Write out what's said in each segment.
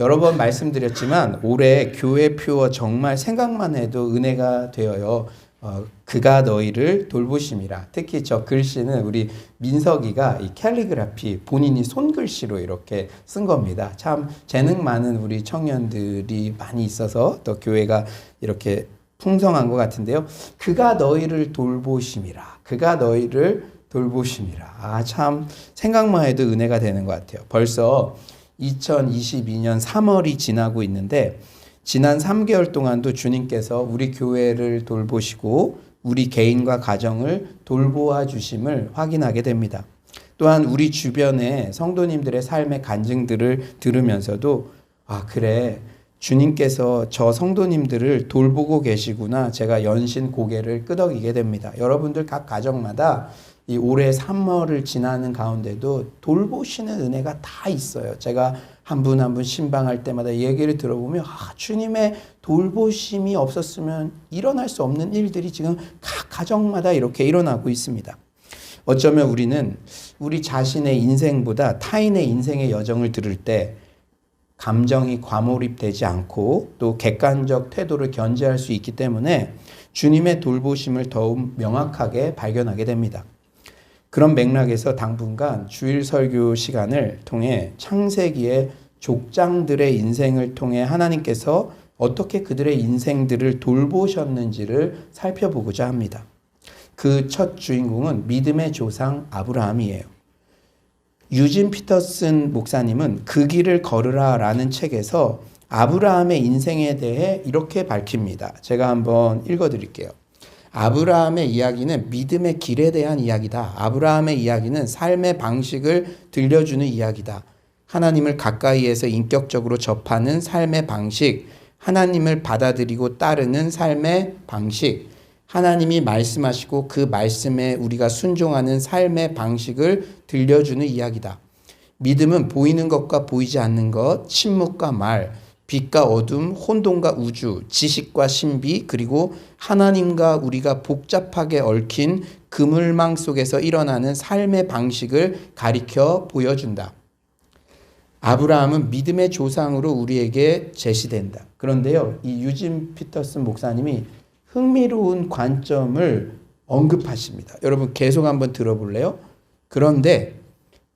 여러 번 말씀드렸지만 올해 교회 표어 정말 생각만 해도 은혜가 되어요. 그가 너희를 돌보심이라. 특히 저 글씨는 우리 민석이가 이 캘리그라피 본인이 손글씨로 이렇게 쓴 겁니다. 참 재능 많은 우리 청년들이 많이 있어서 또 교회가 이렇게 풍성한 것 같은데요. 그가 너희를 돌보심이라. 그가 너희를 돌보심이라. 참 생각만 해도 은혜가 되는 것 같아요. 벌써 2022년 3월이 지나고 있는데 지난 3개월 동안도 주님께서 우리 교회를 돌보시고 우리 개인과 가정을 돌보아 주심을 확인하게 됩니다. 또한 우리 주변의 성도님들의 삶의 간증들을 들으면서도 그래 주님께서 저 성도님들을 돌보고 계시구나 제가 연신 고개를 끄덕이게 됩니다. 여러분들 각 가정마다 이 올해 3월을 지나는 가운데도 돌보시는 은혜가 다 있어요. 제가 한 분 한 분 신방할 때마다 얘기를 들어보면 주님의 돌보심이 없었으면 일어날 수 없는 일들이 지금 각 가정마다 이렇게 일어나고 있습니다. 어쩌면 우리는 우리 자신의 인생보다 타인의 인생의 여정을 들을 때 감정이 과몰입되지 않고 또 객관적 태도를 견지할 수 있기 때문에 주님의 돌보심을 더욱 명확하게 발견하게 됩니다. 그런 맥락에서 당분간 주일 설교 시간을 통해 창세기의 족장들의 인생을 통해 하나님께서 어떻게 그들의 인생들을 돌보셨는지를 살펴보고자 합니다. 그 첫 주인공은 믿음의 조상 아브라함이에요. 유진 피터슨 목사님은 그 길을 걸으라 라는 책에서 아브라함의 인생에 대해 이렇게 밝힙니다. 제가 한번 읽어드릴게요. 아브라함의 이야기는 믿음의 길에 대한 이야기다. 아브라함의 이야기는 삶의 방식을 들려주는 이야기다. 하나님을 가까이에서 인격적으로 접하는 삶의 방식, 하나님을 받아들이고 따르는 삶의 방식, 하나님이 말씀하시고 그 말씀에 우리가 순종하는 삶의 방식을 들려주는 이야기다. 믿음은 보이는 것과 보이지 않는 것, 침묵과 말, 빛과 어둠, 혼돈과 우주, 지식과 신비, 그리고 하나님과 우리가 복잡하게 얽힌 그물망 속에서 일어나는 삶의 방식을 가리켜 보여준다. 아브라함은 믿음의 조상으로 우리에게 제시된다. 그런데요, 이 유진 피터슨 목사님이 흥미로운 관점을 언급하십니다. 여러분 계속 한번 들어볼래요? 그런데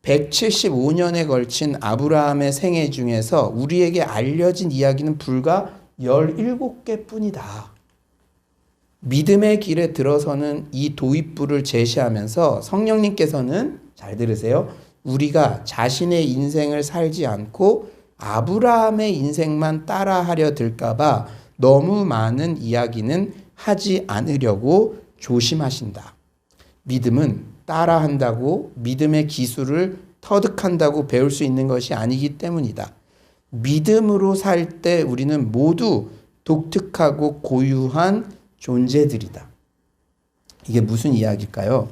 175년에 걸친 아브라함의 생애 중에서 우리에게 알려진 이야기는 불과 17개 뿐이다. 믿음의 길에 들어서는 이 도입부를 제시하면서 성령님께서는 잘 들으세요. 우리가 자신의 인생을 살지 않고 아브라함의 인생만 따라하려 들까봐 너무 많은 이야기는 하지 않으려고 조심하신다. 믿음은 따라한다고 믿음의 기술을 터득한다고 배울 수 있는 것이 아니기 때문이다. 믿음으로 살 때 우리는 모두 독특하고 고유한 존재들이다. 이게 무슨 이야기일까요?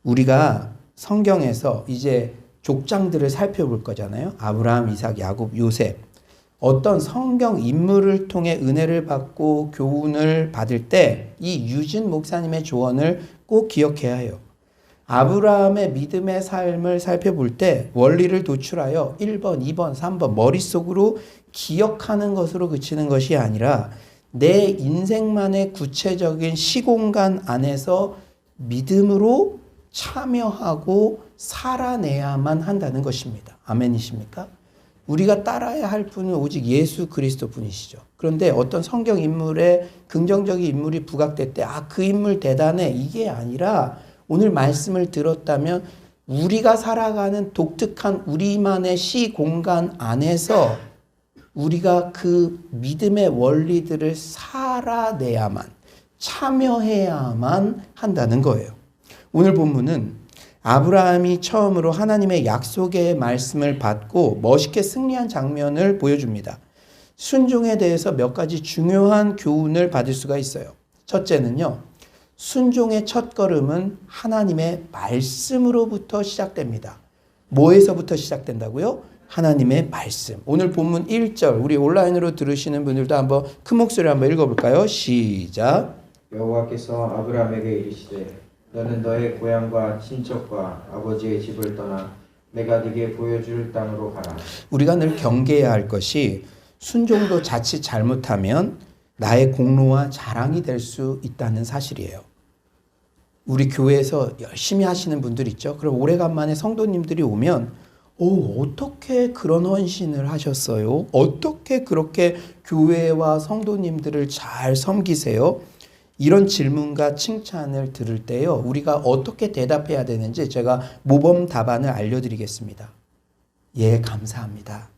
우리가 성경에서 이제 족장들을 살펴볼 거잖아요. 아브라함, 이삭, 야곱, 요셉. 어떤 성경 인물을 통해 은혜를 받고 교훈을 받을 때 이 유진 목사님의 조언을 꼭 기억해야 해요. 아브라함의 믿음의 삶을 살펴볼 때 원리를 도출하여 1번, 2번, 3번 머릿속으로 기억하는 것으로 그치는 것이 아니라 내 인생만의 구체적인 시공간 안에서 믿음으로 참여하고 살아내야만 한다는 것입니다. 아멘이십니까? 우리가 따라야 할 분은 오직 예수 그리스도 분이시죠. 그런데 어떤 성경 인물의 긍정적인 인물이 부각될 때 그 인물 대단해 이게 아니라 오늘 말씀을 들었다면 우리가 살아가는 독특한 우리만의 시공간 안에서 우리가 그 믿음의 원리들을 살아내야만 참여해야만 한다는 거예요. 오늘 본문은 아브라함이 처음으로 하나님의 약속의 말씀을 받고 멋있게 승리한 장면을 보여줍니다. 순종에 대해서 몇 가지 중요한 교훈을 받을 수가 있어요. 첫째는요, 순종의 첫걸음은 하나님의 말씀으로부터 시작됩니다. 뭐에서부터 시작된다고요? 하나님의 말씀. 오늘 본문 1절 우리 온라인으로 들으시는 분들도 한번 큰 목소리로 한번 읽어볼까요? 시작. 여호와께서 아브라함에게 이르시되 너는 너의 고향과 친척과 아버지의 집을 떠나 내가 네게 보여줄 땅으로 가라. 우리가 늘 경계해야 할 것이 순종도 자칫 잘못하면 나의 공로와 자랑이 될 수 있다는 사실이에요. 우리 교회에서 열심히 하시는 분들 있죠. 그럼 오래간만에 성도님들이 오면 어떻게 그런 헌신을 하셨어요? 어떻게 그렇게 교회와 성도님들을 잘 섬기세요? 이런 질문과 칭찬을 들을 때요, 우리가 어떻게 대답해야 되는지 제가 모범 답안을 알려드리겠습니다. 예, 감사합니다.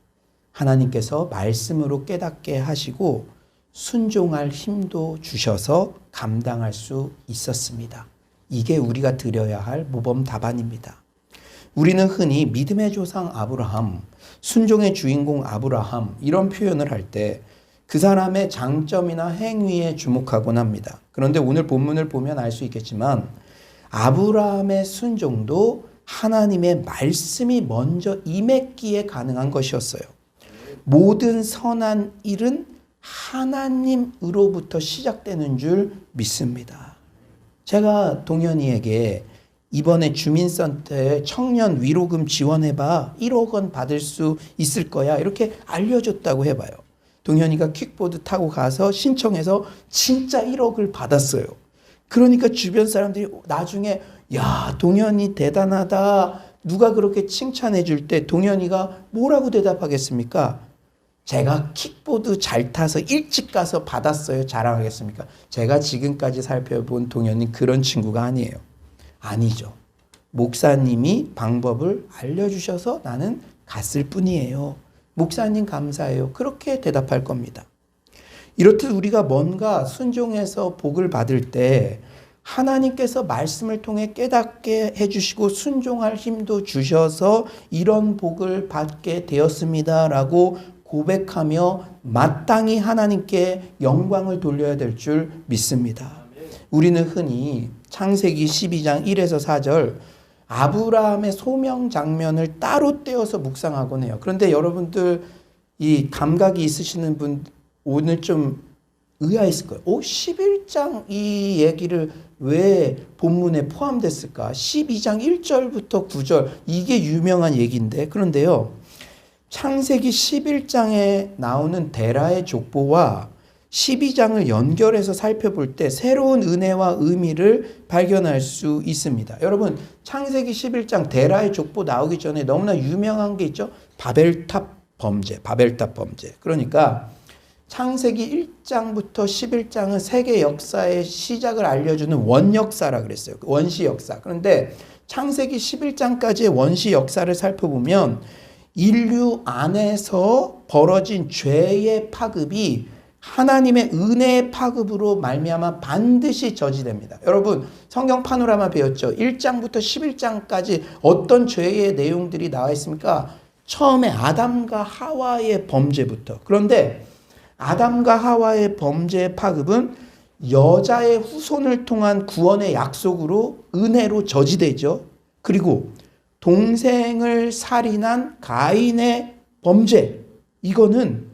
하나님께서 말씀으로 깨닫게 하시고 순종할 힘도 주셔서 감당할 수 있었습니다. 이게 우리가 드려야 할 모범 답안입니다. 우리는 흔히 믿음의 조상 아브라함, 순종의 주인공 아브라함 이런 표현을 할 때 그 사람의 장점이나 행위에 주목하곤 합니다. 그런데 오늘 본문을 보면 알 수 있겠지만 아브라함의 순종도 하나님의 말씀이 먼저 임했기에 가능한 것이었어요. 모든 선한 일은 하나님으로부터 시작되는 줄 믿습니다. 제가 동현이에게 이번에 주민센터에 청년 위로금 지원해봐 1억 원 받을 수 있을 거야 이렇게 알려줬다고 해봐요. 동현이가 킥보드 타고 가서 신청해서 진짜 1억을 받았어요. 그러니까 주변 사람들이 나중에 야, 동현이 대단하다. 누가 그렇게 칭찬해 줄 때 동현이가 뭐라고 대답하겠습니까? 제가 킥보드 잘 타서 일찍 가서 받았어요. 자랑하겠습니까? 제가 지금까지 살펴본 동현이 그런 친구가 아니에요. 아니죠. 목사님이 방법을 알려주셔서 나는 갔을 뿐이에요. 목사님 감사해요. 그렇게 대답할 겁니다. 이렇듯 우리가 뭔가 순종해서 복을 받을 때 하나님께서 말씀을 통해 깨닫게 해주시고 순종할 힘도 주셔서 이런 복을 받게 되었습니다라고 고백하며 마땅히 하나님께 영광을 돌려야 될 줄 믿습니다. 우리는 흔히 창세기 12장 1에서 4절 아브라함의 소명 장면을 따로 떼어서 묵상하곤 해요. 그런데 여러분들 이 감각이 있으시는 분 오늘 좀 의아했을 거예요. 11장 이 얘기를 왜 본문에 포함됐을까? 12장 1절부터 9절 이게 유명한 얘기인데 그런데요. 창세기 11장에 나오는 데라의 족보와 12장을 연결해서 살펴볼 때 새로운 은혜와 의미를 발견할 수 있습니다. 여러분 창세기 11장 데라의 족보 나오기 전에 너무나 유명한 게 있죠. 바벨탑 범죄. 그러니까 창세기 1장부터 11장은 세계 역사의 시작을 알려주는 원역사라 그랬어요. 원시 역사. 그런데 창세기 11장까지의 원시 역사를 살펴보면 인류 안에서 벌어진 죄의 파급이 하나님의 은혜의 파급으로 말미암아 반드시 저지됩니다. 여러분 성경 파노라마 배웠죠? 1장부터 11장까지 어떤 죄의 내용들이 나와 있습니까? 처음에 아담과 하와의 범죄부터. 그런데 아담과 하와의 범죄의 파급은 여자의 후손을 통한 구원의 약속으로 은혜로 저지되죠. 그리고 동생을 살인한 가인의 범죄. 이거는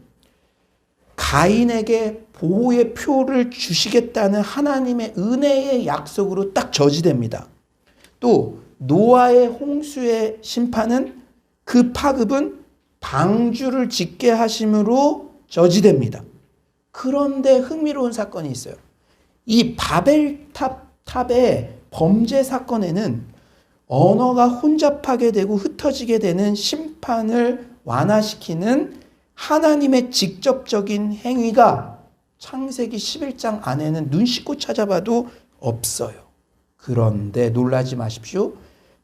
가인에게 보호의 표를 주시겠다는 하나님의 은혜의 약속으로 딱 저지됩니다. 또 노아의 홍수의 심판은 그 파급은 방주를 짓게 하심으로 저지됩니다. 그런데 흥미로운 사건이 있어요. 이 바벨탑의 범죄 사건에는 언어가 혼잡하게 되고 흩어지게 되는 심판을 완화시키는 하나님의 직접적인 행위가 창세기 11장 안에는 눈 씻고 찾아봐도 없어요. 그런데 놀라지 마십시오.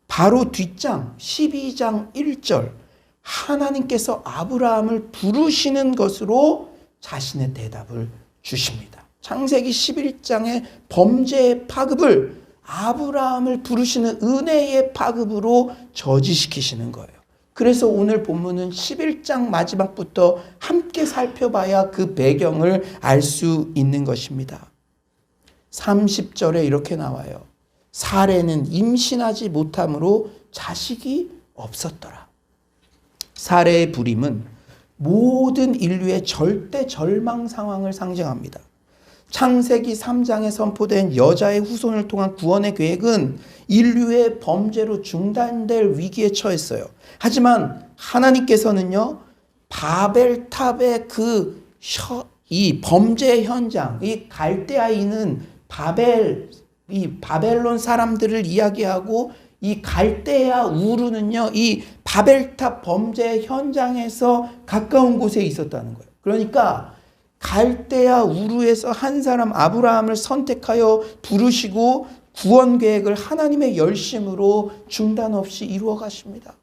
바로 뒷장 12장 1절 하나님께서 아브라함을 부르시는 것으로 자신의 대답을 주십니다. 창세기 11장의 범죄의 파급을 아브라함을 부르시는 은혜의 파급으로 저지시키시는 거예요. 그래서 오늘 본문은 11장 마지막부터 함께 살펴봐야 그 배경을 알 수 있는 것입니다. 30절에 이렇게 나와요. 사레는 임신하지 못함으로 자식이 없었더라. 사레의 불임은 모든 인류의 절대 절망 상황을 상징합니다. 창세기 3장에 선포된 여자의 후손을 통한 구원의 계획은 인류의 범죄로 중단될 위기에 처했어요. 하지만 하나님께서는요, 바벨탑의 이 범죄 현장, 이 갈대아에 있는 이 바벨론 사람들을 이야기하고, 이 갈대아 우르는요, 이 바벨탑 범죄 현장에서 가까운 곳에 있었다는 거예요. 그러니까 갈대아 우르에서 한 사람 아브라함을 선택하여 부르시고 구원 계획을 하나님의 열심으로 중단 없이 이루어 가십니다.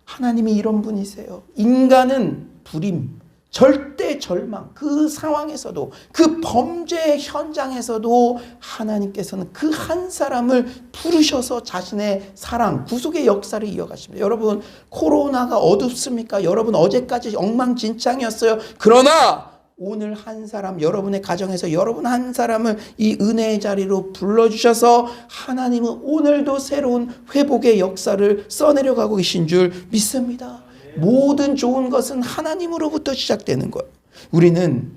하나님이 이런 분이세요. 인간은 불임, 절대 절망, 그 상황에서도, 그 범죄의 현장에서도 하나님께서는 그 한 사람을 부르셔서 자신의 사랑, 구속의 역사를 이어가십니다. 여러분, 코로나가 어둡습니까? 여러분, 어제까지 엉망진창이었어요. 그러나 오늘 한 사람, 여러분의 가정에서 여러분 한 사람을 이 은혜의 자리로 불러주셔서 하나님은 오늘도 새로운 회복의 역사를 써내려가고 계신 줄 믿습니다. 모든 좋은 것은 하나님으로부터 시작되는 거예요. 우리는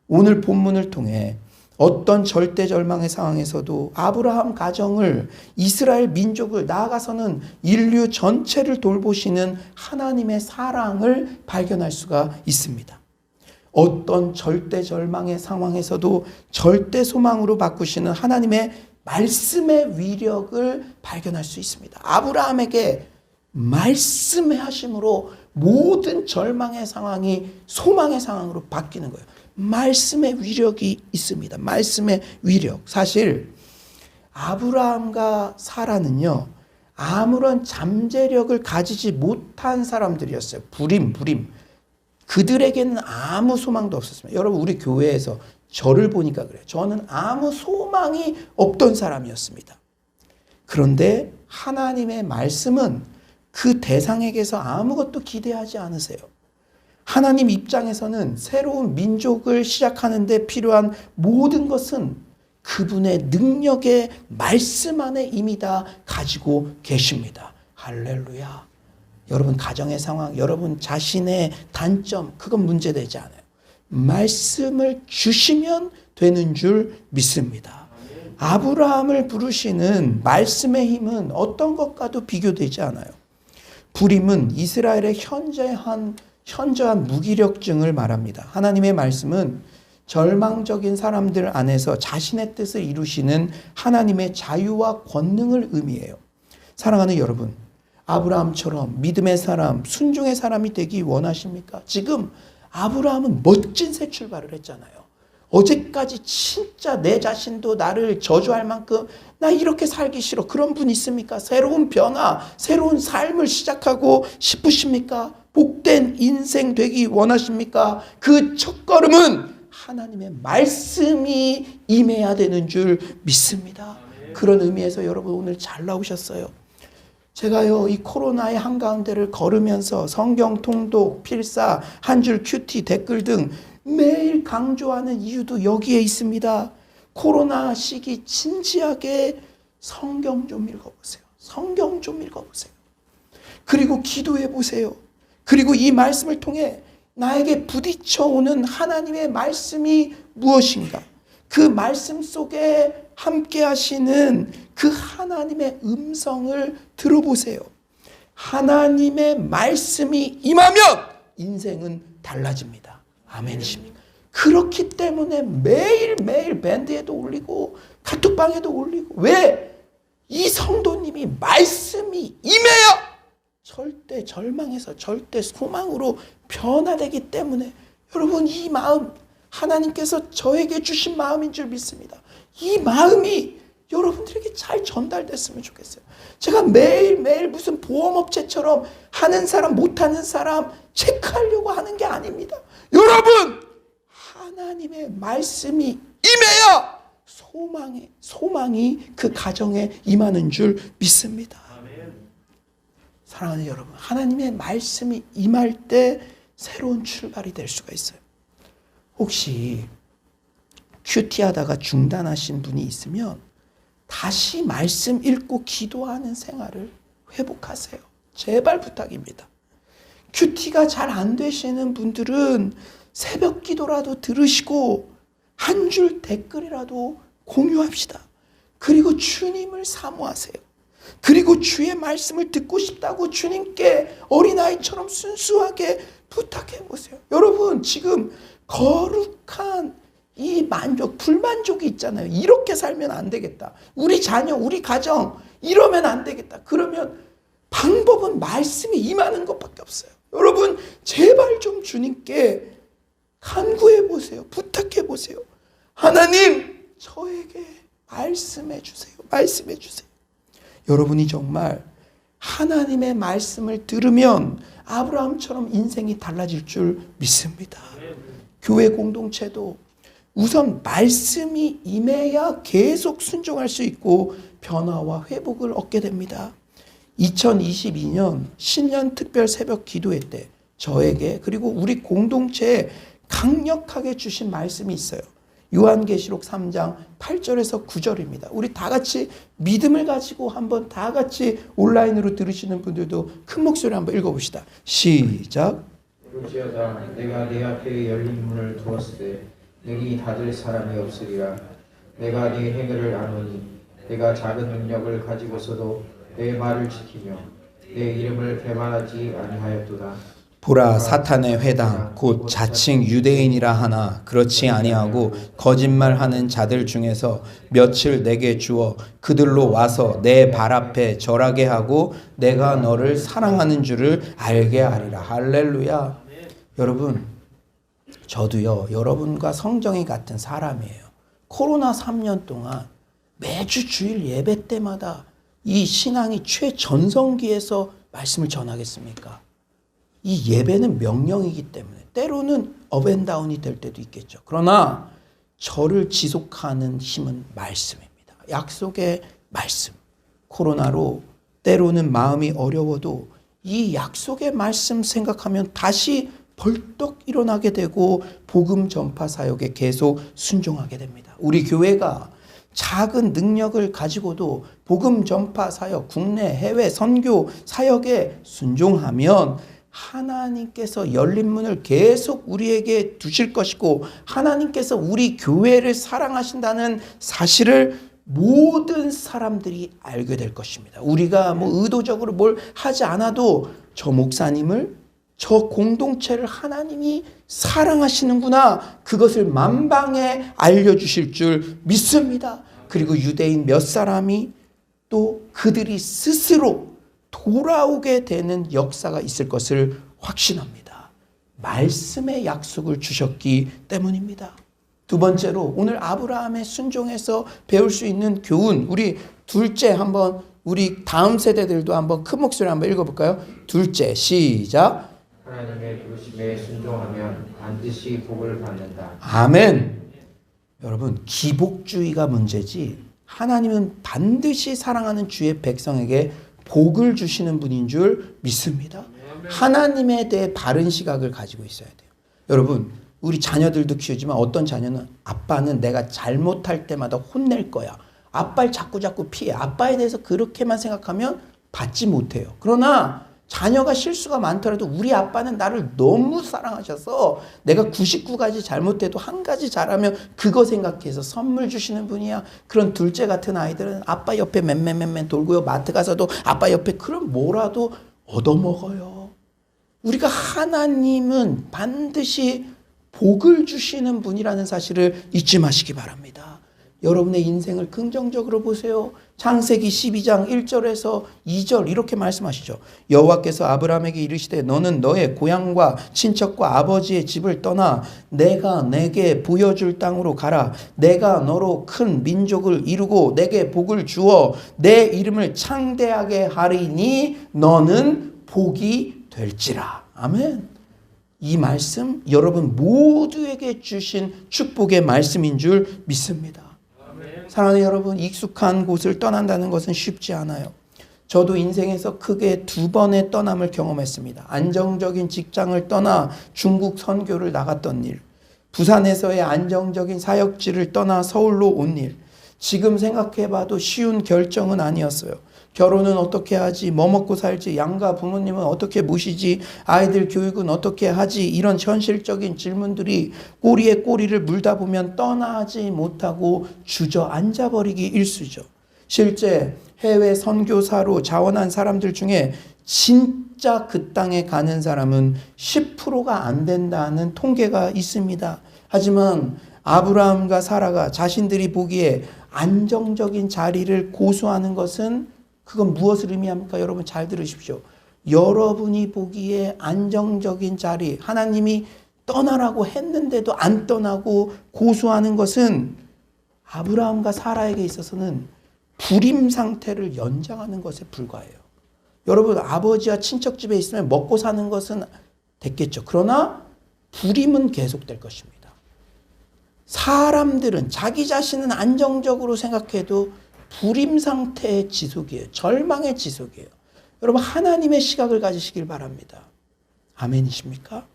오늘 본문을 통해 어떤 절대절망의 상황에서도 아브라함 가정을, 이스라엘 민족을, 나아가서는 인류 전체를 돌보시는 하나님의 사랑을 발견할 수가 있습니다. 어떤 절대절망의 상황에서도 절대 소망으로 바꾸시는 하나님의 말씀의 위력을 발견할 수 있습니다. 아브라함에게 말씀의 하심으로 모든 절망의 상황이 소망의 상황으로 바뀌는 거예요. 말씀의 위력이 있습니다. 말씀의 위력. 사실 아브라함과 사라는요, 아무런 잠재력을 가지지 못한 사람들이었어요. 불임. 그들에게는 아무 소망도 없었습니다. 여러분, 우리 교회에서 저를 보니까 그래요. 저는 아무 소망이 없던 사람이었습니다. 그런데 하나님의 말씀은 그 대상에게서 아무것도 기대하지 않으세요. 하나님 입장에서는 새로운 민족을 시작하는 데 필요한 모든 것은 그분의 능력의 말씀 안에 이미 다 가지고 계십니다. 할렐루야. 여러분 가정의 상황, 여러분 자신의 단점, 그건 문제되지 않아요. 말씀을 주시면 되는 줄 믿습니다. 아브라함을 부르시는 말씀의 힘은 어떤 것과도 비교되지 않아요. 불임은 이스라엘의 현저한 무기력증을 말합니다. 하나님의 말씀은 절망적인 사람들 안에서 자신의 뜻을 이루시는 하나님의 자유와 권능을 의미해요. 사랑하는 여러분, 아브라함처럼 믿음의 사람, 순종의 사람이 되기 원하십니까? 지금 아브라함은 멋진 새 출발을 했잖아요. 어제까지 진짜 내 자신도 나를 저주할 만큼 나 이렇게 살기 싫어. 그런 분 있습니까? 새로운 변화, 새로운 삶을 시작하고 싶으십니까? 복된 인생 되기 원하십니까? 그 첫걸음은 하나님의 말씀이 임해야 되는 줄 믿습니다. 그런 의미에서 여러분 오늘 잘 나오셨어요. 제가요, 이 코로나의 한가운데를 걸으면서 성경 통독, 필사, 한 줄 큐티, 댓글 등 매일 강조하는 이유도 여기에 있습니다. 코로나 시기 진지하게 성경 좀 읽어보세요. 성경 좀 읽어보세요. 그리고 기도해 보세요. 그리고 이 말씀을 통해 나에게 부딪혀오는 하나님의 말씀이 무엇인가? 그 말씀 속에 함께 하시는 그 하나님의 음성을 들어보세요. 하나님의 말씀이 임하면 인생은 달라집니다. 아멘이십니까? 그렇기 때문에 매일매일 밴드에도 올리고 카톡방에도 올리고, 왜? 이 성도님이 말씀이 임해야 절대 절망에서 절대 소망으로 변화되기 때문에, 여러분 이 마음 하나님께서 저에게 주신 마음인 줄 믿습니다. 이 마음이 여러분들에게 잘 전달됐으면 좋겠어요. 제가 매일매일 무슨 보험업체처럼 하는 사람 못하는 사람 체크하려고 하는 게 아닙니다. 여러분, 하나님의 말씀이 임해야 소망이 그 가정에 임하는 줄 믿습니다. 사랑하는 여러분, 하나님의 말씀이 임할 때 새로운 출발이 될 수가 있어요. 혹시 큐티하다가 중단하신 분이 있으면 다시 말씀 읽고 기도하는 생활을 회복하세요. 제발 부탁입니다. 큐티가 잘 안 되시는 분들은 새벽 기도라도 들으시고 한 줄 댓글이라도 공유합시다. 그리고 주님을 사모하세요. 그리고 주의 말씀을 듣고 싶다고 주님께 어린아이처럼 순수하게 부탁해 보세요. 여러분, 지금 거룩한 이 만족, 불만족이 있잖아요. 이렇게 살면 안 되겠다. 우리 자녀, 우리 가정 이러면 안 되겠다. 그러면 방법은 말씀이 임하는 것밖에 없어요. 여러분, 제발 좀 주님께 간구해 보세요. 부탁해 보세요. 하나님, 저에게 말씀해 주세요. 말씀해 주세요. 여러분이 정말 하나님의 말씀을 들으면 아브라함처럼 인생이 달라질 줄 믿습니다. 교회 공동체도 우선 말씀이 임해야 계속 순종할 수 있고 변화와 회복을 얻게 됩니다. 2022년 신년 특별 새벽 기도회 때 저에게 그리고 우리 공동체에 강력하게 주신 말씀이 있어요. 요한계시록 3장 8절에서 9절입니다. 우리 다 같이 믿음을 가지고 한번 다 같이 온라인으로 들으시는 분들도 큰 목소리로 한번 읽어봅시다. 시작. 볼지어다 내가 네 앞에 열린 문을 두었을 때 능히 닫을 사람이 없으리라. 내가 네 행위를 아노니 내가 작은 능력을 가지고서도 내 말을 지키며 내 이름을 배반하지 아니하였도다. 보라, 사탄의 회당 곧 자칭 유대인이라 하나 그렇지 아니하고 거짓말하는 자들 중에서 며칠 내게 주어 그들로 와서 내 발 앞에 절하게 하고 내가 너를 사랑하는 줄을 알게 하리라. 할렐루야. 여러분, 저도요 여러분과 성정이 같은 사람이에요. 코로나 3년 동안 매주 주일 예배 때마다 이 신앙이 최전성기에서 말씀을 전하겠습니까? 이 예배는 명령이기 때문에 때로는 업앤다운이 될 때도 있겠죠. 그러나 저를 지속하는 힘은 말씀입니다. 약속의 말씀. 코로나로 때로는 마음이 어려워도 이 약속의 말씀 생각하면 다시 벌떡 일어나게 되고 복음 전파 사역에 계속 순종하게 됩니다. 우리 교회가 작은 능력을 가지고도 복음 전파 사역, 국내 해외 선교 사역에 순종하면 하나님께서 열린 문을 계속 우리에게 두실 것이고 하나님께서 우리 교회를 사랑하신다는 사실을 모든 사람들이 알게 될 것입니다. 우리가 뭐 의도적으로 뭘 하지 않아도 저 목사님을, 저 공동체를 하나님이 사랑하시는구나, 그것을 만방에 알려주실 줄 믿습니다. 그리고 유대인 몇 사람이 또 그들이 스스로 돌아오게 되는 역사가 있을 것을 확신합니다. 말씀의 약속을 주셨기 때문입니다. 두 번째로 오늘 아브라함의 순종에서 배울 수 있는 교훈, 우리 둘째 한번 우리 다음 세대들도 한번 큰 목소리로 한번 읽어볼까요? 둘째, 시작. 하나님의 부르심에 순종하면 반드시 복을 받는다. 아멘. 여러분, 기복주의가 문제지 하나님은 반드시 사랑하는 주의 백성에게 복을 주시는 분인 줄 믿습니다. 하나님에 대해 바른 시각을 가지고 있어야 돼요. 여러분, 우리 자녀들도 키우지만 어떤 자녀는 아빠는 내가 잘못할 때마다 혼낼 거야. 아빠를 자꾸 피해. 아빠에 대해서 그렇게만 생각하면 받지 못해요. 그러나 자녀가 실수가 많더라도 우리 아빠는 나를 너무 사랑하셔서 내가 99가지 잘못해도 한 가지 잘하면 그거 생각해서 선물 주시는 분이야. 그런 둘째 같은 아이들은 아빠 옆에 맨맨 돌고요. 마트 가서도 아빠 옆에 그럼 뭐라도 얻어먹어요. 우리가 하나님은 반드시 복을 주시는 분이라는 사실을 잊지 마시기 바랍니다. 여러분의 인생을 긍정적으로 보세요. 창세기 12장 1절에서 2절 이렇게 말씀하시죠. 여호와께서 아브라함에게 이르시되 너는 너의 고향과 친척과 아버지의 집을 떠나 내가 내게 보여줄 땅으로 가라. 내가 너로 큰 민족을 이루고 내게 복을 주어 내 이름을 창대하게 하리니 너는 복이 될지라. 아멘. 이 말씀 여러분 모두에게 주신 축복의 말씀인 줄 믿습니다. 사랑하는 여러분, 익숙한 곳을 떠난다는 것은 쉽지 않아요. 저도 인생에서 크게 2번의 떠남을 경험했습니다. 안정적인 직장을 떠나 중국 선교를 나갔던 일, 부산에서의 안정적인 사역지를 떠나 서울로 온 일. 지금 생각해봐도 쉬운 결정은 아니었어요. 결혼은 어떻게 하지? 뭐 먹고 살지? 양가 부모님은 어떻게 모시지? 아이들 교육은 어떻게 하지? 이런 현실적인 질문들이 꼬리에 꼬리를 물다 보면 떠나지 못하고 주저앉아 버리기 일쑤죠. 실제 해외 선교사로 자원한 사람들 중에 진짜 그 땅에 가는 사람은 10%가 안 된다는 통계가 있습니다. 하지만 아브라함과 사라가 자신들이 보기에 안정적인 자리를 고수하는 것은 그건 무엇을 의미합니까? 여러분 잘 들으십시오. 여러분이 보기에 안정적인 자리, 하나님이 떠나라고 했는데도 안 떠나고 고수하는 것은 아브라함과 사라에게 있어서는 불임 상태를 연장하는 것에 불과해요. 여러분 아버지와 친척 집에 있으면 먹고 사는 것은 됐겠죠. 그러나 불임은 계속될 것입니다. 사람들은 자기 자신은 안정적으로 생각해도 불임 상태의 지속이에요. 절망의 지속이에요. 여러분 하나님의 시각을 가지시길 바랍니다. 아멘이십니까?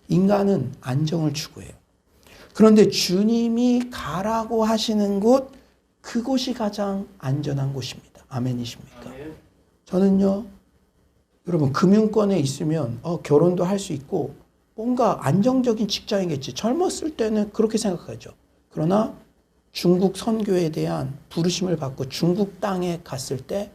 인간은 안정을 추구해요. 그런데 주님이 가라고 하시는 곳, 그곳이 가장 안전한 곳입니다. 아멘이십니까? 저는요, 여러분 금융권에 있으면 결혼도 할 수 있고 뭔가 안정적인 직장이겠지. 젊었을 때는 그렇게 생각하죠. 그러나 중국 선교에 대한 부르심을 받고 중국 땅에 갔을 때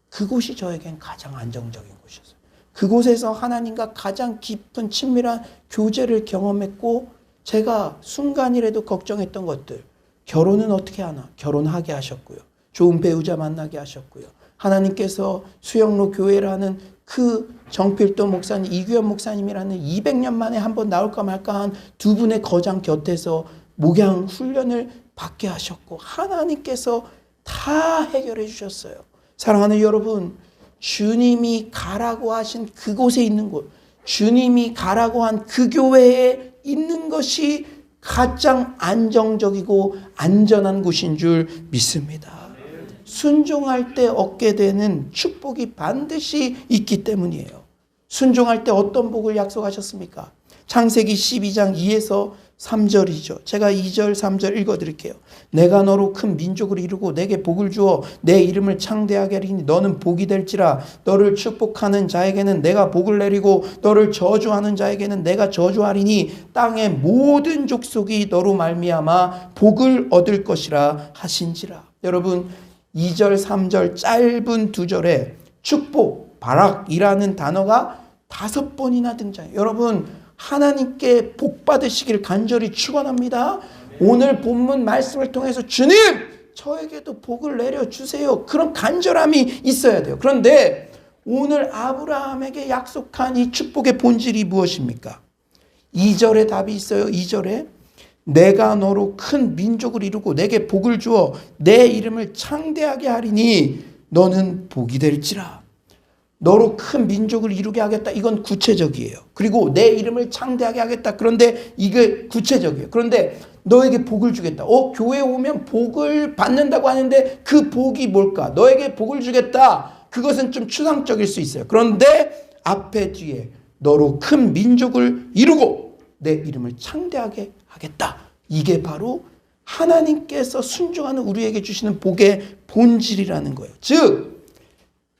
그곳이 저에겐 가장 안정적인 곳이었어요. 그곳에서 하나님과 가장 깊은 친밀한 교제를 경험했고 제가 순간이라도 걱정했던 것들, 결혼은 어떻게 하나? 결혼하게 하셨고요. 좋은 배우자 만나게 하셨고요. 하나님께서 수영로 교회라는 그 정필도 목사님, 이규현 목사님이라는 200년 만에 한번 나올까 말까 한 두 분의 거장 곁에서 목양 훈련을 받게 하셨고 하나님께서 다 해결해 주셨어요. 사랑하는 여러분, 주님이 가라고 하신 그곳에 있는 곳, 주님이 가라고 한 그 교회에 있는 것이 가장 안정적이고 안전한 곳인 줄 믿습니다. 순종할 때 얻게 되는 축복이 반드시 있기 때문이에요. 순종할 때 어떤 복을 약속하셨습니까? 창세기 12장 2에서 3절이죠. 제가 2절, 3절 읽어드릴게요. 내가 너로 큰 민족을 이루고 내게 복을 주어 내 이름을 창대하게 하리니 너는 복이 될지라. 너를 축복하는 자에게는 내가 복을 내리고 너를 저주하는 자에게는 내가 저주하리니 땅의 모든 족속이 너로 말미암아 복을 얻을 것이라 하신지라. 여러분 2절, 3절 짧은 두 절에 축복, 바락이라는 단어가 5번이나 등장해요. 여러분 하나님께 복 받으시길 간절히 축원합니다. 오늘 본문 말씀을 통해서 주님 저에게도 복을 내려주세요. 그런 간절함이 있어야 돼요. 그런데 오늘 아브라함에게 약속한 이 축복의 본질이 무엇입니까? 2절에 답이 있어요. 2절에 내가 너로 큰 민족을 이루고 내게 복을 주어 내 이름을 창대하게 하리니 너는 복이 될지라. 너로 큰 민족을 이루게 하겠다. 이건 구체적이에요. 그리고 내 이름을 창대하게 하겠다. 그런데 이게 구체적이에요. 그런데 너에게 복을 주겠다. 교회에 오면 복을 받는다고 하는데 그 복이 뭘까? 너에게 복을 주겠다. 그것은 좀 추상적일 수 있어요. 그런데 앞에 뒤에 너로 큰 민족을 이루고 내 이름을 창대하게 하겠다. 이게 바로 하나님께서 순종하는 우리에게 주시는 복의 본질이라는 거예요. 즉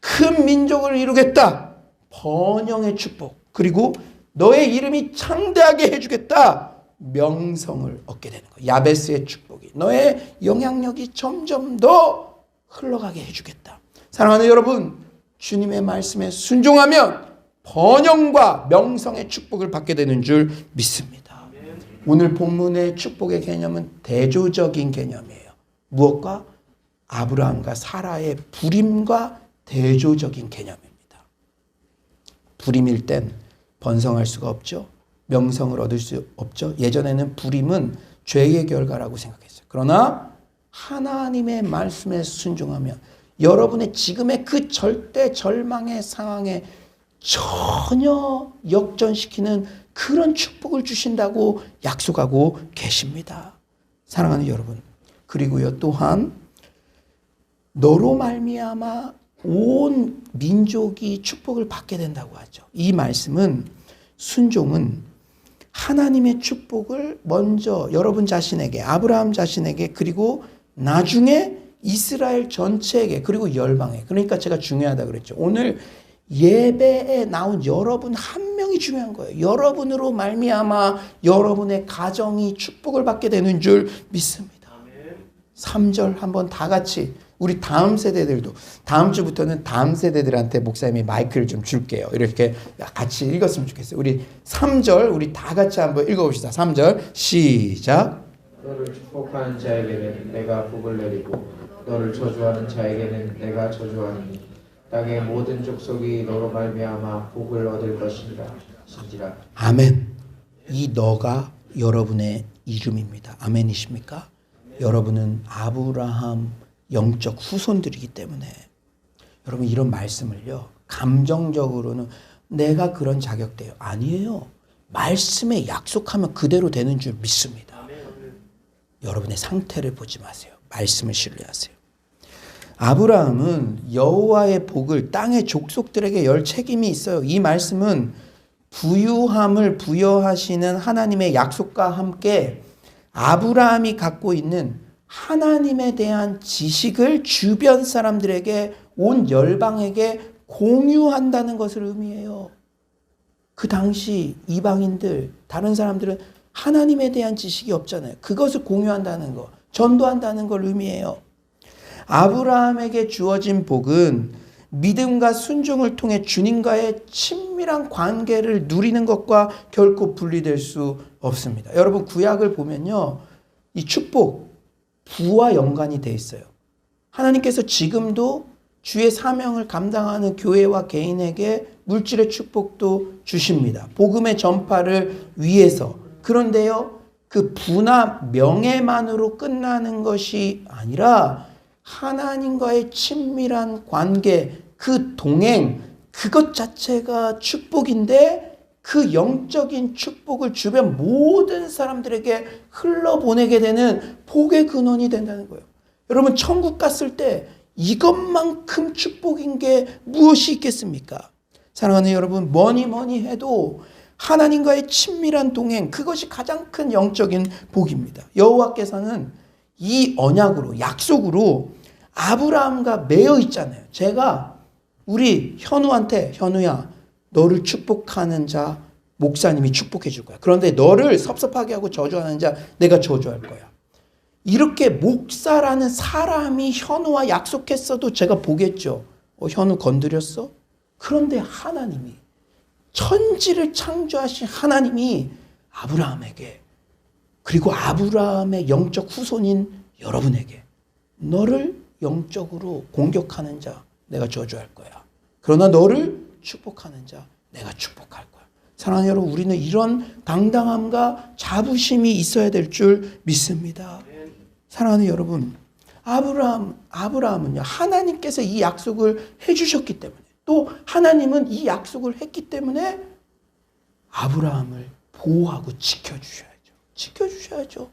큰 민족을 이루겠다. 번영의 축복. 그리고 너의 이름이 창대하게 해주겠다. 명성을 얻게 되는 거예요. 야베스의 축복이. 너의 영향력이 점점 더 흘러가게 해주겠다. 사랑하는 여러분, 주님의 말씀에 순종하면 번영과 명성의 축복을 받게 되는 줄 믿습니다. 오늘 본문의 축복의 개념은 대조적인 개념이에요. 무엇과? 아브라함과 사라의 불임과 대조적인 개념입니다. 불임일 땐 번성할 수가 없죠. 명성을 얻을 수 없죠. 예전에는 불임은 죄의 결과라고 생각했어요. 그러나 하나님의 말씀에 순종하면 여러분의 지금의 그 절대 절망의 상황에 전혀 역전시키는 그런 축복을 주신다고 약속하고 계십니다. 사랑하는 여러분, 그리고요 또한 너로 말미암아 온 민족이 축복을 받게 된다고 하죠. 이 말씀은 순종은 하나님의 축복을 먼저 여러분 자신에게, 아브라함 자신에게, 그리고 나중에 이스라엘 전체에게 그리고 열방에. 그러니까 제가 중요하다 그랬죠. 오늘 예배에 나온 여러분 한 명이 중요한 거예요. 여러분으로 말미암아 여러분의 가정이 축복을 받게 되는 줄 믿습니다. 3절 한번 다 같이 우리 다음 세대들도 다음 주부터는 다음 세대들한테 목사님이 마이크를 좀 줄게요. 이렇게 같이 읽었으면 좋겠어요. 우리 3절 우리 다 같이 한번 읽어봅시다. 3절 시작. 너를 축복하는 자에게는 내가 복을 내리고 너를 저주하는 자에게는 내가 저주하니 땅의 모든 족속이 너로 말미암아 복을 얻을 것이니라. 신지라. 아멘. 이 너가 여러분의 이름입니다. 아멘이십니까? 여러분은 아브라함 영적 후손들이기 때문에 여러분 이런 말씀을요. 감정적으로는 내가 그런 자격돼요. 아니에요. 말씀에 약속하면 그대로 되는 줄 믿습니다. 여러분의 상태를 보지 마세요. 말씀을 신뢰하세요. 아브라함은 여호와의 복을 땅의 족속들에게 열 책임이 있어요. 이 말씀은 부유함을 부여하시는 하나님의 약속과 함께 아브라함이 갖고 있는 하나님에 대한 지식을 주변 사람들에게 온 열방에게 공유한다는 것을 의미해요. 그 당시 이방인들, 다른 사람들은 하나님에 대한 지식이 없잖아요. 그것을 공유한다는 것, 전도한다는 걸 의미해요. 아브라함에게 주어진 복은 믿음과 순종을 통해 주님과의 친밀한 관계를 누리는 것과 결코 분리될 수 없습니다. 여러분 구약을 보면요. 이 축복, 부와 연관이 돼 있어요. 하나님께서 지금도 주의 사명을 감당하는 교회와 개인에게 물질의 축복도 주십니다. 복음의 전파를 위해서. 그런데요. 그 부나 명예만으로 끝나는 것이 아니라 하나님과의 친밀한 관계, 그 동행, 그것 자체가 축복인데 그 영적인 축복을 주변 모든 사람들에게 흘러보내게 되는 복의 근원이 된다는 거예요. 여러분 천국 갔을 때 이것만큼 축복인 게 무엇이 있겠습니까? 사랑하는 여러분, 뭐니 해도 하나님과의 친밀한 동행, 그것이 가장 큰 영적인 복입니다. 여호와께서는 이 언약으로, 약속으로 아브라함과 매여 있잖아요. 제가 우리 현우한테, 현우야, 너를 축복하는 자 목사님이 축복해 줄 거야. 그런데 너를 섭섭하게 하고 저주하는 자 내가 저주할 거야. 이렇게 목사라는 사람이 현우와 약속했어도 제가 보겠죠. 현우 건드렸어? 그런데 하나님이, 천지를 창조하신 하나님이 아브라함에게, 그리고 아브라함의 영적 후손인 여러분에게 너를 영적으로 공격하는 자 내가 저주할 거야. 그러나 너를 축복하는 자 내가 축복할 거야. 사랑하는 여러분, 우리는 이런 당당함과 자부심이 있어야 될 줄 믿습니다. 사랑하는 여러분, 아브라함은요, 하나님께서 이 약속을 해주셨기 때문에, 또 하나님은 이 약속을 했기 때문에 아브라함을 보호하고 지켜주셔야죠.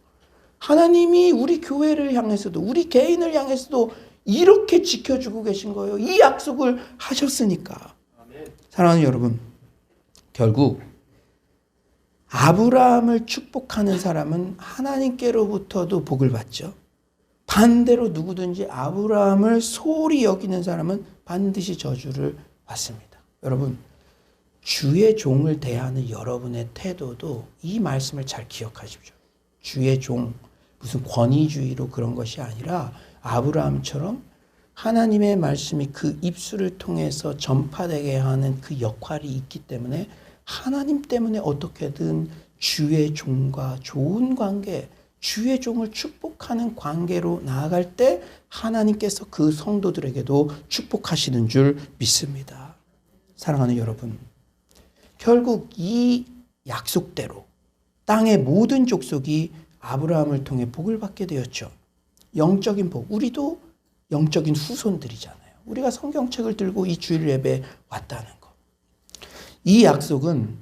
하나님이 우리 교회를 향해서도, 우리 개인을 향해서도 이렇게 지켜주고 계신 거예요. 이 약속을 하셨으니까. 사랑하는 여러분, 결국 아브라함을 축복하는 사람은 하나님께로부터도 복을 받죠. 반대로 누구든지 아브라함을 소홀히 여기는 사람은 반드시 저주를 받습니다. 여러분, 주의 종을 대하는 여러분의 태도도 이 말씀을 잘 기억하십시오. 주의 종, 무슨 권위주의로 그런 것이 아니라 아브라함처럼 하나님의 말씀이 그 입술을 통해서 전파되게 하는 그 역할이 있기 때문에 하나님 때문에 어떻게든 주의 종과 좋은 관계, 주의 종을 축복하는 관계로 나아갈 때 하나님께서 그 성도들에게도 축복하시는 줄 믿습니다. 사랑하는 여러분, 결국 이 약속대로 땅의 모든 족속이 아브라함을 통해 복을 받게 되었죠. 영적인 복, 우리도 영적인 후손들이잖아요. 우리가 성경책을 들고 이 주일 예배에 왔다는 것. 이 약속은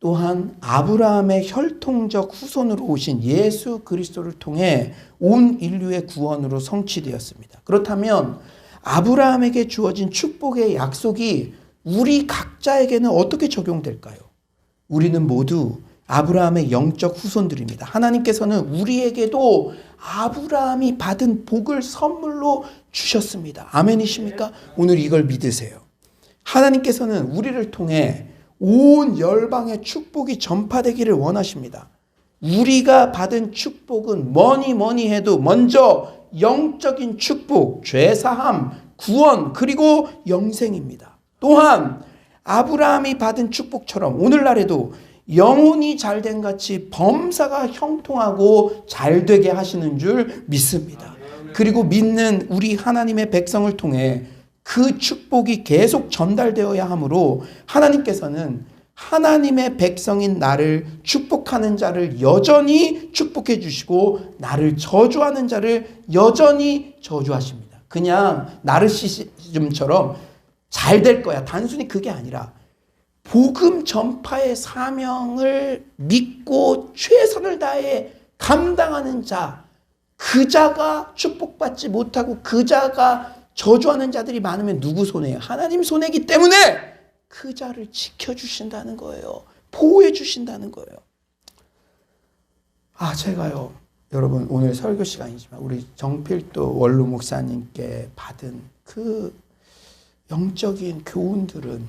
또한 아브라함의 혈통적 후손으로 오신 예수 그리스도를 통해 온 인류의 구원으로 성취되었습니다. 그렇다면 아브라함에게 주어진 축복의 약속이 우리 각자에게는 어떻게 적용될까요? 우리는 모두 아브라함의 영적 후손들입니다. 하나님께서는 우리에게도 아브라함이 받은 복을 선물로 주셨습니다. 아멘이십니까? 오늘 이걸 믿으세요. 하나님께서는 우리를 통해 온 열방의 축복이 전파되기를 원하십니다. 우리가 받은 축복은 뭐니 해도 먼저 영적인 축복, 죄사함, 구원, 그리고 영생입니다. 또한 아브라함이 받은 축복처럼 오늘날에도 영혼이 잘된 같이 범사가 형통하고 잘되게 하시는 줄 믿습니다. 그리고 믿는 우리 하나님의 백성을 통해 그 축복이 계속 전달되어야 하므로 하나님께서는 하나님의 백성인 나를 축복하는 자를 여전히 축복해 주시고 나를 저주하는 자를 여전히 저주하십니다. 그냥 나르시즘처럼 잘 될 거야. 단순히 그게 아니라 복음 전파의 사명을 믿고 최선을 다해 감당하는 자, 그 자가 축복받지 못하고 그 자가 저주하는 자들이 많으면 누구 손해예요? 하나님 손해이기 때문에 그 자를 지켜주신다는 거예요. 보호해 주신다는 거예요. 제가요, 여러분 오늘 설교 시간이지만 우리 정필도 원로 목사님께 받은 그 영적인 교훈들은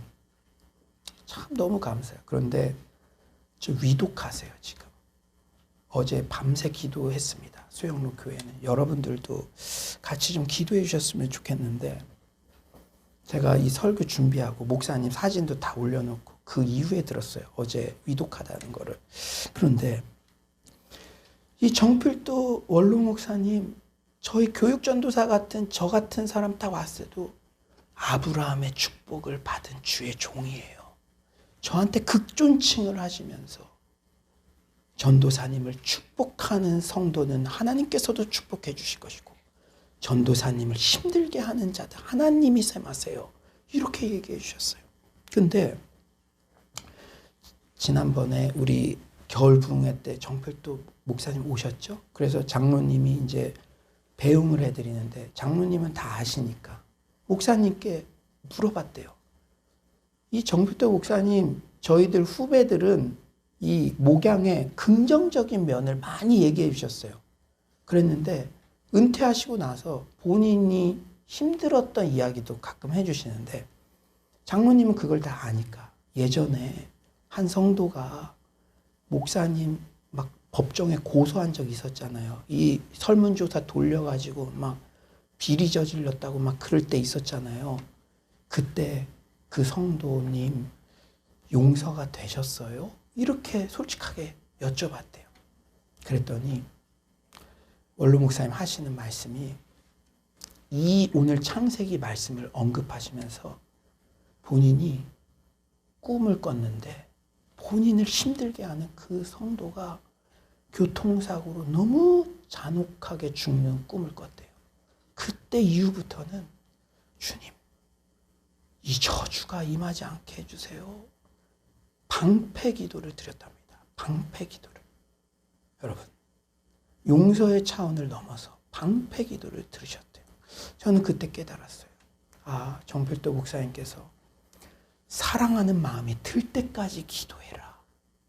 참 너무 감사해요. 그런데 저 위독하세요, 지금. 어제 밤새 기도했습니다. 수영로 교회는. 여러분들도 같이 좀 기도해 주셨으면 좋겠는데, 제가 이 설교 준비하고 목사님 사진도 다 올려놓고 그 이후에 들었어요. 어제 위독하다는 거를. 그런데 이 정필도 원로 목사님, 저희 교육전도사 같은 저 같은 사람 다 왔어도 아브라함의 축복을 받은 주의 종이에요. 저한테 극존칭을 하시면서 전도사님을 축복하는 성도는 하나님께서도 축복해 주실 것이고 전도사님을 힘들게 하는 자들 하나님이 셈하세요. 이렇게 얘기해 주셨어요. 근데 지난번에 우리 겨울 부흥회 때 정필도 목사님 오셨죠? 그래서 장로님이 이제 배웅을 해드리는데 장로님은 다 아시니까 목사님께 물어봤대요. 이 정필도 목사님, 저희들 후배들은 이 목양의 긍정적인 면을 많이 얘기해 주셨어요. 그랬는데 은퇴하시고 나서 본인이 힘들었던 이야기도 가끔 해주시는데 장로님은 그걸 다 아니까 예전에 한 성도가 목사님 막 법정에 고소한 적이 있었잖아요. 이 설문조사 돌려가지고 막 비리 저질렀다고 막 그럴 때 있었잖아요. 그때 그 성도님 용서가 되셨어요? 이렇게 솔직하게 여쭤봤대요. 그랬더니 원로 목사님 하시는 말씀이 이 오늘 창세기 말씀을 언급하시면서 본인이 꿈을 꿨는데 본인을 힘들게 하는 그 성도가 교통사고로 너무 잔혹하게 죽는 꿈을 꿨대요. 그때 이후부터는 주님, 이 저주가 임하지 않게 해주세요. 방패 기도를 드렸답니다. 방패 기도를. 여러분, 용서의 차원을 넘어서 방패 기도를 들으셨대요. 저는 그때 깨달았어요. 정필도 목사님께서 사랑하는 마음이 들 때까지 기도해라.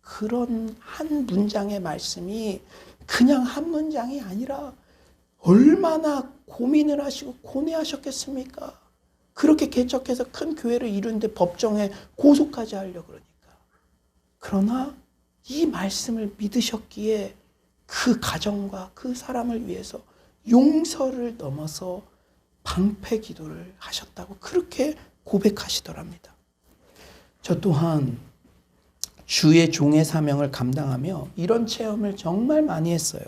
그런 한 문장의 말씀이 그냥 한 문장이 아니라 얼마나 고민을 하시고 고뇌하셨겠습니까? 그렇게 개척해서 큰 교회를 이루는데 법정에 고소까지 하려고 그러니까. 그러나 이 말씀을 믿으셨기에 그 가정과 그 사람을 위해서 용서를 넘어서 방패 기도를 하셨다고 그렇게 고백하시더랍니다. 저 또한 주의 종의 사명을 감당하며 이런 체험을 정말 많이 했어요.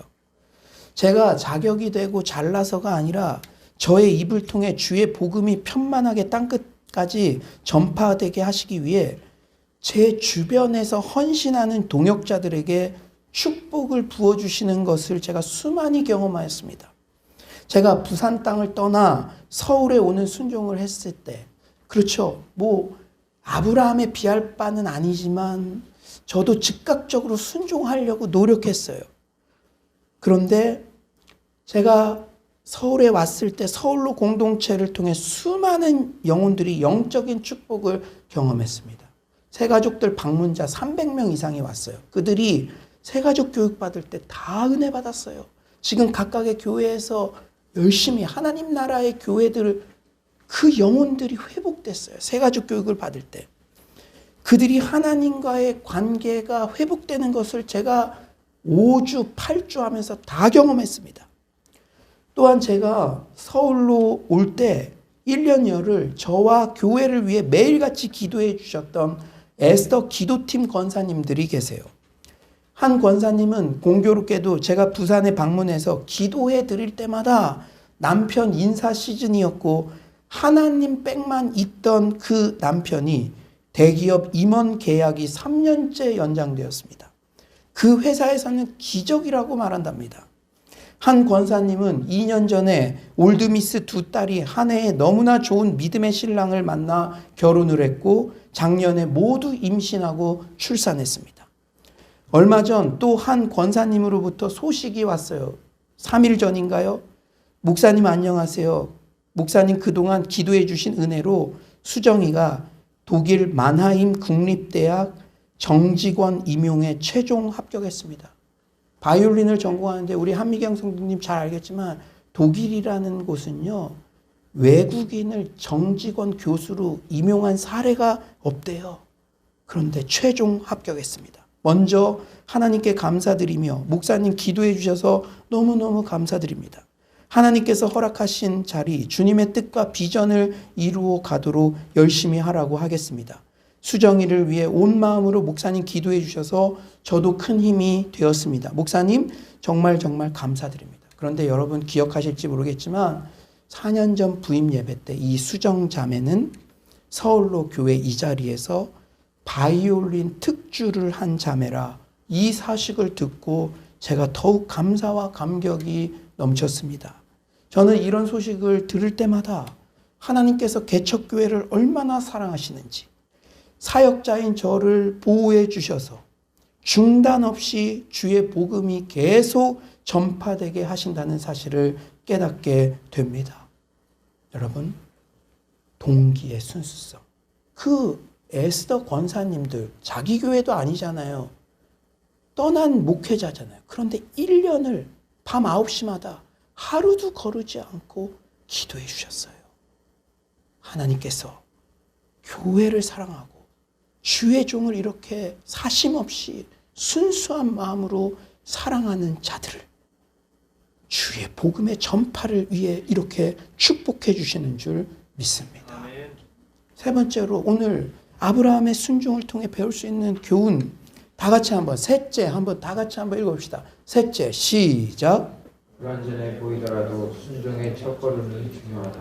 제가 자격이 되고 잘나서가 아니라 저의 입을 통해 주의 복음이 편만하게 땅끝까지 전파되게 하시기 위해 제 주변에서 헌신하는 동역자들에게 축복을 부어주시는 것을 제가 수많이 경험하였습니다. 제가 부산 땅을 떠나 서울에 오는 순종을 했을 때, 그렇죠. 아브라함에 비할 바는 아니지만 저도 즉각적으로 순종하려고 노력했어요. 그런데 제가 서울에 왔을 때 서울로 공동체를 통해 수많은 영혼들이 영적인 축복을 경험했습니다. 새가족들 방문자 300명 이상이 왔어요. 그들이 새가족 교육 받을 때 다 은혜 받았어요. 지금 각각의 교회에서 열심히 하나님 나라의 교회들 그 영혼들이 회복됐어요. 새가족 교육을 받을 때. 그들이 하나님과의 관계가 회복되는 것을 제가 5주, 8주 하면서 다 경험했습니다. 또한 제가 서울로 올 때 1년여를 저와 교회를 위해 매일같이 기도해 주셨던 에스더 기도팀 권사님들이 계세요. 한 권사님은 공교롭게도 제가 부산에 방문해서 기도해 드릴 때마다 남편 인사 시즌이었고 하나님 백만 있던 그 남편이 대기업 임원 계약이 3년째 연장되었습니다. 그 회사에서는 기적이라고 말한답니다. 한 권사님은 2년 전에 올드미스 두 딸이 한 해에 너무나 좋은 믿음의 신랑을 만나 결혼을 했고 작년에 모두 임신하고 출산했습니다. 얼마 전 또 한 권사님으로부터 소식이 왔어요. 3일 전인가요? 목사님 안녕하세요. 목사님 그동안 기도해 주신 은혜로 수정이가 독일 만하임 국립대학 정직원 임용에 최종 합격했습니다. 바이올린을 전공하는데 우리 한미경 성도님 잘 알겠지만 독일이라는 곳은요. 외국인을 정직원 교수로 임용한 사례가 없대요. 그런데 최종 합격했습니다. 먼저 하나님께 감사드리며 목사님 기도해 주셔서 너무너무 감사드립니다. 하나님께서 허락하신 자리 주님의 뜻과 비전을 이루어 가도록 열심히 하라고 하겠습니다. 수정이를 위해 온 마음으로 목사님 기도해 주셔서 저도 큰 힘이 되었습니다. 목사님 정말 감사드립니다. 그런데 여러분 기억하실지 모르겠지만 4년 전 부임 예배 때 이 수정 자매는 서울로 교회 이 자리에서 바이올린 특주를 한 자매라 이 사실을 듣고 제가 더욱 감사와 감격이 넘쳤습니다. 저는 이런 소식을 들을 때마다 하나님께서 개척교회를 얼마나 사랑하시는지 사역자인 저를 보호해 주셔서 중단 없이 주의 복음이 계속 전파되게 하신다는 사실을 깨닫게 됩니다. 여러분, 동기의 순수성. 그 에스더 권사님들 자기 교회도 아니잖아요. 떠난 목회자잖아요. 그런데 1년을 밤 9시마다 하루도 거르지 않고 기도해 주셨어요. 하나님께서 교회를 사랑하고 주의 종을 이렇게 사심없이 순수한 마음으로 사랑하는 자들을 주의 복음의 전파를 위해 이렇게 축복해 주시는 줄 믿습니다. 아멘. 세 번째로 오늘 아브라함의 순종을 통해 배울 수 있는 교훈 다 같이 한번 셋째 한번 다 같이 한번 읽어봅시다. 셋째 시작. 불완전해 보이더라도 순종의 첫걸음이 중요하다.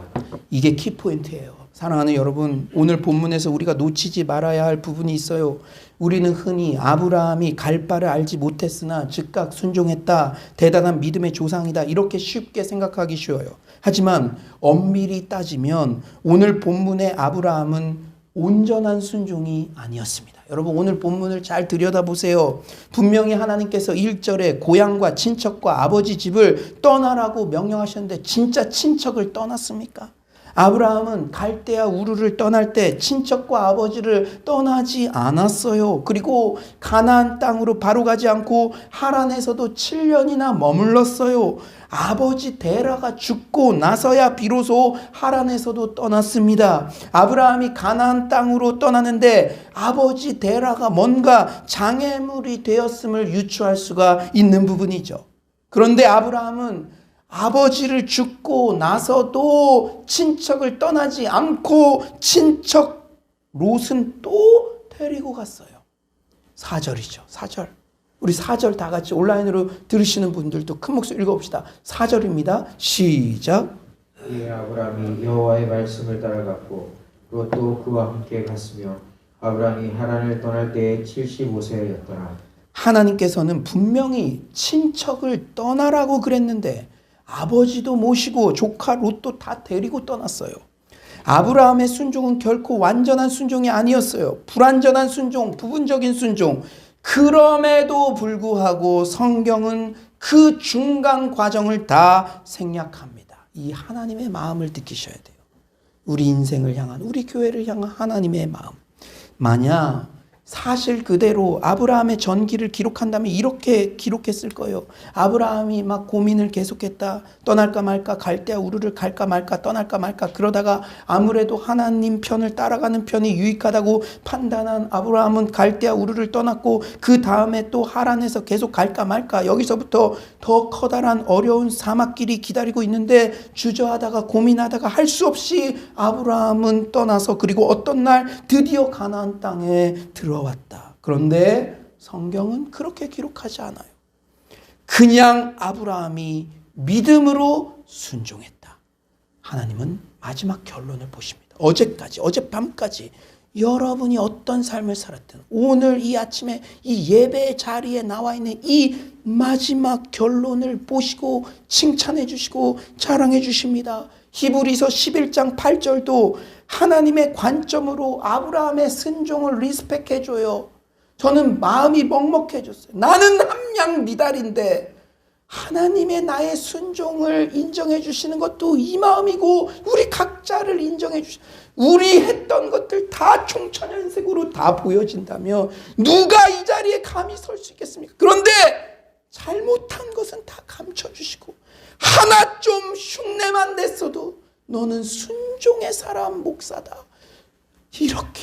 이게 키포인트예요. 사랑하는 여러분, 오늘 본문에서 우리가 놓치지 말아야 할 부분이 있어요. 우리는 흔히 아브라함이 갈 바를 알지 못했으나 즉각 순종했다. 대단한 믿음의 조상이다. 이렇게 쉽게 생각하기 쉬워요. 하지만 엄밀히 따지면 오늘 본문의 아브라함은 온전한 순종이 아니었습니다. 여러분 오늘 본문을 잘 들여다보세요. 분명히 하나님께서 1절에 고향과 친척과 아버지 집을 떠나라고 명령하셨는데 진짜 친척을 떠났습니까? 아브라함은 갈대아 우르를 떠날 때 친척과 아버지를 떠나지 않았어요. 그리고 가나안 땅으로 바로 가지 않고 하란에서도 7년이나 머물렀어요. 아버지 데라가 죽고 나서야 비로소 하란에서도 떠났습니다. 아브라함이 가나안 땅으로 떠나는데 아버지 데라가 뭔가 장애물이 되었음을 유추할 수가 있는 부분이죠. 그런데 아브라함은 아버지를 죽고 나서도 친척을 떠나지 않고 친척 롯은 또 데리고 갔어요. 4절이죠. 4절. 우리 4절 다 같이 온라인으로 들으시는 분들도 큰 목소리 읽어봅시다. 4절입니다. 시작. 이에 아브라함이 여호와의 말씀을 따라갔고 롯도 그와 함께 갔으며 아브라함이 하란을 떠날 때에 75세였더라. 하나님께서는 분명히 친척을 떠나라고 그랬는데 아버지도 모시고 조카 롯도 다 데리고 떠났어요. 아브라함의 순종은 결코 완전한 순종이 아니었어요. 불완전한 순종, 부분적인 순종. 그럼에도 불구하고 성경은 그 중간 과정을 다 생략합니다. 이 하나님의 마음을 느끼셔야 돼요. 우리 인생을 향한, 우리 교회를 향한 하나님의 마음. 만약 사실 그대로 아브라함의 전기를 기록한다면 이렇게 기록했을 거예요. 아브라함이 막 고민을 계속했다. 떠날까 말까, 갈대아 우르를 갈까 말까, 떠날까 말까. 그러다가 아무래도 하나님 편을 따라가는 편이 유익하다고 판단한 아브라함은 갈대아 우르를 떠났고, 그 다음에 또 하란에서 계속 갈까 말까. 여기서부터 더 커다란 어려운 사막길이 기다리고 있는데 주저하다가 고민하다가 할 수 없이 아브라함은 떠나서, 그리고 어떤 날 드디어 가나안 땅에 들어왔다. 그런데 성경은 그렇게 기록하지 않아요. 그냥 아브라함이 믿음으로 순종했다. 하나님은 마지막 결론을 보십니다. 어젯밤까지 여러분이 어떤 삶을 살았든 오늘 이 아침에 이 예배 자리에 나와 있는 이 마지막 결론을 보시고 칭찬해 주시고 자랑해 주십니다. 히브리서 11장 8절도 하나님의 관점으로 아브라함의 순종을 리스펙해 줘요. 저는 마음이 먹먹해졌어요. 나는 함양 미달인데 하나님의 나의 순종을 인정해 주시는 것도 이 마음이고, 우리 각자를 인정해 주시고, 우리 했던 것들 다 총천연색으로 다 보여진다며 누가 이 자리에 감히 설 수 있겠습니까? 그런데 잘못한 것은 다 감춰주시고, 하나 좀 흉내만 냈어도 너는 순종의 사람 목사다. 이렇게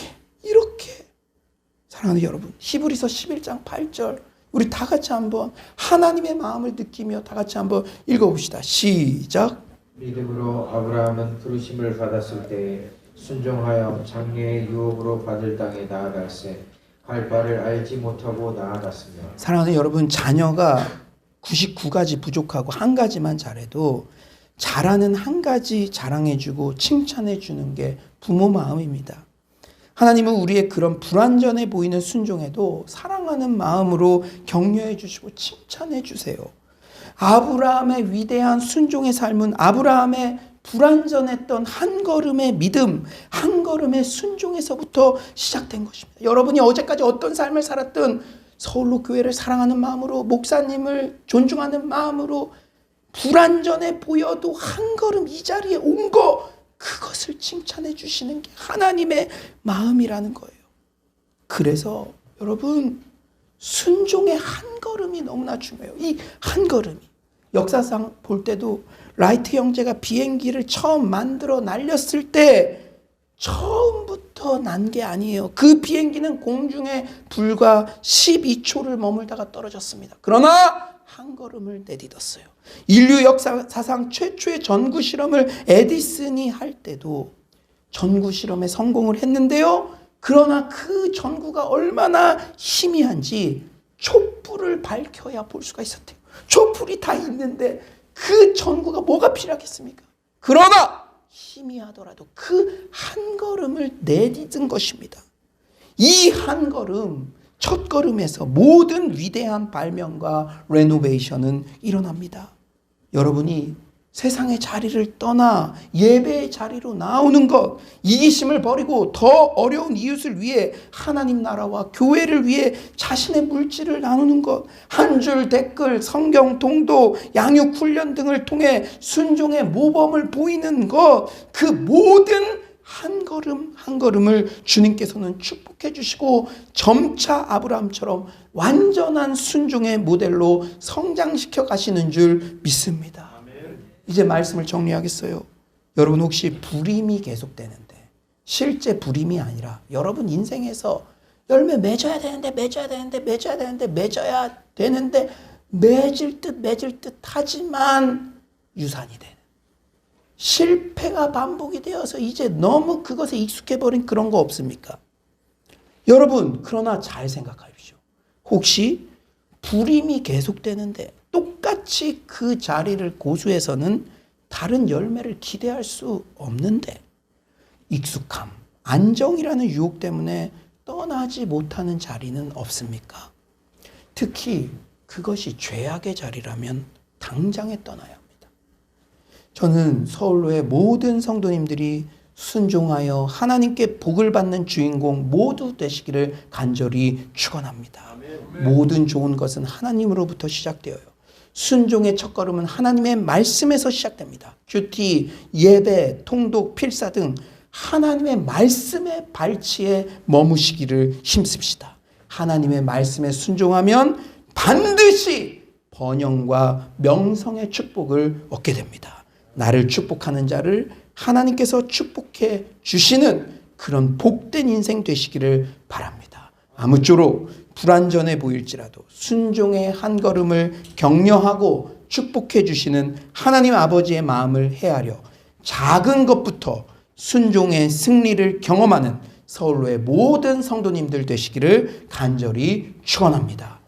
사랑하는 여러분, 히브리서 11장 8절 우리 다 같이 한번 하나님의 마음을 느끼며 다 같이 한번 읽어봅시다. 시작. 믿음으로 아브라함은 부르심을 받았을 때에 순종하여 장래의 유업으로 받을 땅에 나아갈새 갈 바를 알지 못하고 나아갔으며. 사랑하는 여러분, 자녀가 99가지 부족하고 한 가지만 잘해도 잘하는 한 가지 자랑해주고 칭찬해주는 게 부모 마음입니다. 하나님은 우리의 그런 불완전해 보이는 순종에도 사랑하는 마음으로 격려해 주시고 칭찬해 주세요. 아브라함의 위대한 순종의 삶은 아브라함의 불완전했던 한 걸음의 믿음, 한 걸음의 순종에서부터 시작된 것입니다. 여러분이 어제까지 어떤 삶을 살았든 서울로 교회를 사랑하는 마음으로, 목사님을 존중하는 마음으로 불완전해 보여도 한 걸음 이 자리에 온 거, 그것을 칭찬해 주시는 게 하나님의 마음이라는 거예요. 그래서 여러분, 순종의 한 걸음이 너무나 중요해요. 이 한 걸음이. 역사상 볼 때도 라이트 형제가 비행기를 처음 만들어 날렸을 때 처음부터 난 게 아니에요. 그 비행기는 공중에 불과 12초를 머물다가 떨어졌습니다. 그러나 한 걸음을 내딛었어요. 인류 역사상 최초의 전구 실험을 에디슨이 할 때도 전구 실험에 성공을 했는데요. 그러나 그 전구가 얼마나 희미한지 촛불을 밝혀야 볼 수가 있었대요. 촛불이 다 있는데 그 전구가 뭐가 필요하겠습니까? 그러나 희미하더라도 그 한 걸음을 내딛은 것입니다. 이 한 걸음, 첫 걸음에서 모든 위대한 발명과 레노베이션은 일어납니다. 여러분이 세상의 자리를 떠나 예배의 자리로 나오는 것, 이기심을 버리고 더 어려운 이웃을 위해 하나님 나라와 교회를 위해 자신의 물질을 나누는 것, 한 줄 댓글, 성경 동도, 양육 훈련 등을 통해 순종의 모범을 보이는 것, 그 모든 한 걸음 한 걸음을 주님께서는 축복해 주시고 점차 아브라함처럼 완전한 순종의 모델로 성장시켜 가시는 줄 믿습니다. 이제 말씀을 정리하겠어요. 여러분, 혹시 불임이 계속되는데, 실제 불임이 아니라 여러분 인생에서 열매 맺어야 되는데 맺을 듯 하지만 유산이 되는, 실패가 반복이 되어서 이제 너무 그것에 익숙해버린 그런 거 없습니까? 여러분, 그러나 잘 생각하십시오. 혹시 불임이 계속되는데 똑같이 그 자리를 고수해서는 다른 열매를 기대할 수 없는데 익숙함, 안정이라는 유혹 때문에 떠나지 못하는 자리는 없습니까? 특히 그것이 죄악의 자리라면 당장에 떠나야 합니다. 저는 서울로의 모든 성도님들이 순종하여 하나님께 복을 받는 주인공 모두 되시기를 간절히 축원합니다. 모든 좋은 것은 하나님으로부터 시작되어요. 순종의 첫걸음은 하나님의 말씀에서 시작됩니다. 큐티, 예배, 통독, 필사 등 하나님의 말씀의 발치에 머무시기를 힘씁시다. 하나님의 말씀에 순종하면 반드시 번영과 명성의 축복을 얻게 됩니다. 나를 축복하는 자를 하나님께서 축복해 주시는 그런 복된 인생 되시기를 바랍니다. 아무쪼록 불완전해 보일지라도 순종의 한 걸음을 격려하고 축복해 주시는 하나님 아버지의 마음을 헤아려 작은 것부터 순종의 승리를 경험하는 서울로의 모든 성도님들 되시기를 간절히 축원합니다.